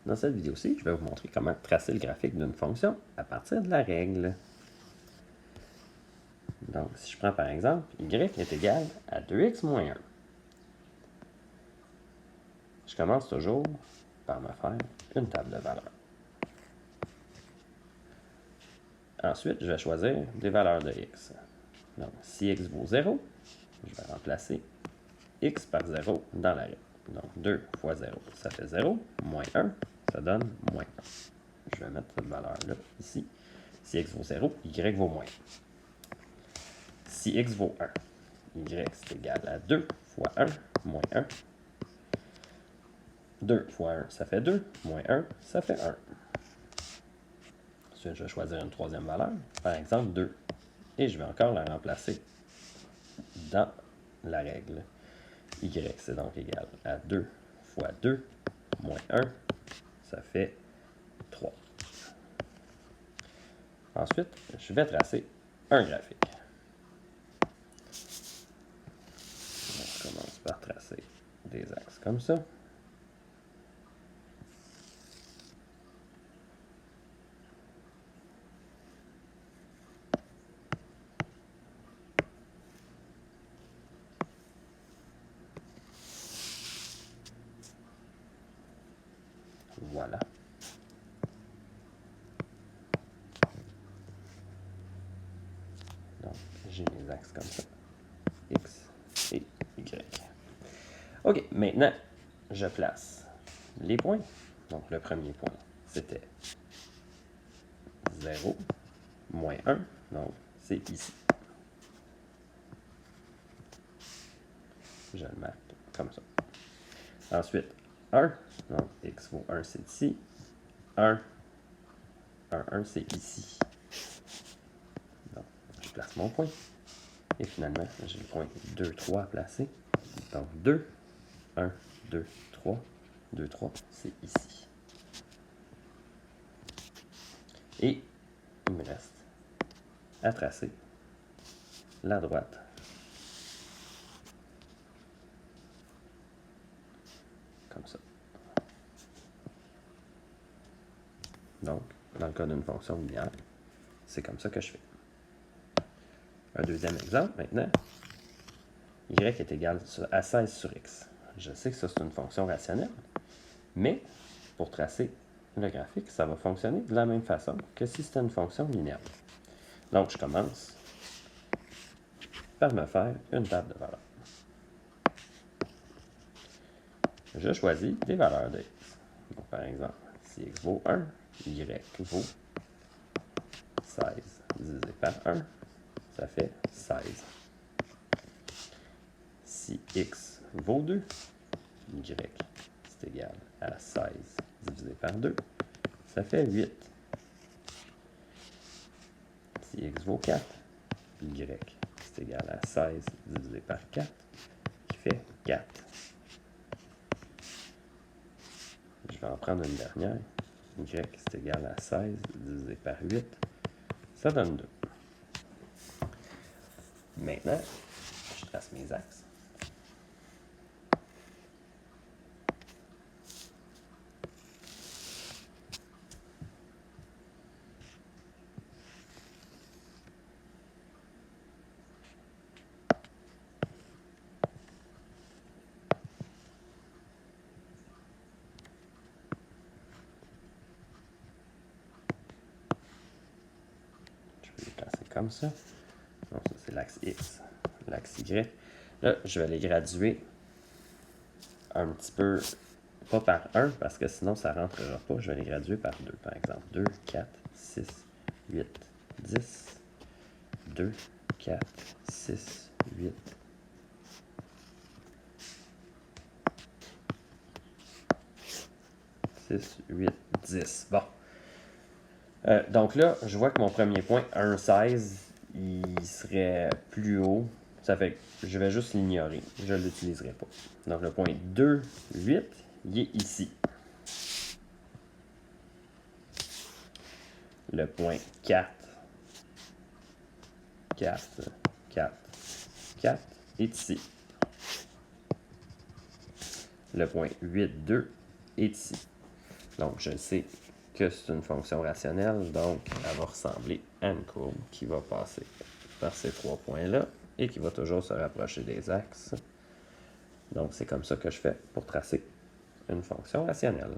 Dans cette vidéo-ci, je vais vous montrer comment tracer le graphique d'une fonction à partir de la règle. Donc, si je prends par exemple, y est égal à 2x moins 1. Je commence toujours par me faire une table de valeurs. Ensuite, je vais choisir des valeurs de x. Donc, si x vaut 0, je vais remplacer x par 0 dans la règle. Donc, 2 fois 0, ça fait 0, moins 1, ça donne moins 1. Je vais mettre cette valeur-là ici. Si x vaut 0, y vaut moins 1. Si x vaut 1, y c'est égal à 2 fois 1 moins 1. 2 fois 1, ça fait 2, moins 1, ça fait 1. Ensuite, je vais choisir une troisième valeur, par exemple 2. Et je vais encore la remplacer dans la règle. Y c'est donc égal à 2 fois 2 moins 1, ça fait 3. Ensuite, je vais tracer un graphique. On commence par tracer des axes comme ça. Voilà. Donc, j'ai mes axes comme ça. X et Y. OK, maintenant, je place les points. Donc, le premier point, c'était 0, moins 1. Donc, c'est ici. Je le marque comme ça. Ensuite, 1. Donc, x vaut 1, c'est ici. 1, 1, c'est ici. Donc, je place mon point. Et finalement, j'ai le point 2, 3 à placer. Donc, 2, 1, 2, 3, 2, 3, c'est ici. Et il me reste à tracer la droite. Comme ça. Donc, dans le cas d'une fonction linéaire, c'est comme ça que je fais. Un deuxième exemple, maintenant. Y est égal à 16 sur x. Je sais que ça, c'est une fonction rationnelle, mais pour tracer le graphique, ça va fonctionner de la même façon que si c'était une fonction linéaire. Donc, je commence par me faire une table de valeurs. Je choisis des valeurs de x. Donc, par exemple, si x vaut 1, y vaut 16 divisé par 1, ça fait 16. Si x vaut 2, y c'est égal à 16 divisé par 2, ça fait 8. Si x vaut 4, y c'est égal à 16 divisé par 4, qui fait 4. Je vais en prendre une dernière. Y c'est égal à 16 divisé par 8, ça donne 2. Maintenant, je trace mes axes. Je vais les placer comme ça. Donc, ça, c'est l'axe X. L'axe Y. Là, je vais les graduer un petit peu, pas par 1, parce que sinon, ça ne rentrera pas. Je vais les graduer par 2, par exemple. 2, 4, 6, 8, 10. 2, 4, 6, 8. 6, 8, 10. Bon. Donc là, je vois que mon premier point, 1, 16, il serait plus haut. Ça fait que je vais juste l'ignorer. Je ne l'utiliserai pas. Donc le point 2, 8, il est ici. Le point 4, 4, 4, 4 est ici. Le point 8, 2 est ici. Donc, je sais que c'est une fonction rationnelle, donc elle va ressembler à une courbe qui va passer par ces 3 points-là et qui va toujours se rapprocher des axes. Donc, c'est comme ça que je fais pour tracer une fonction rationnelle.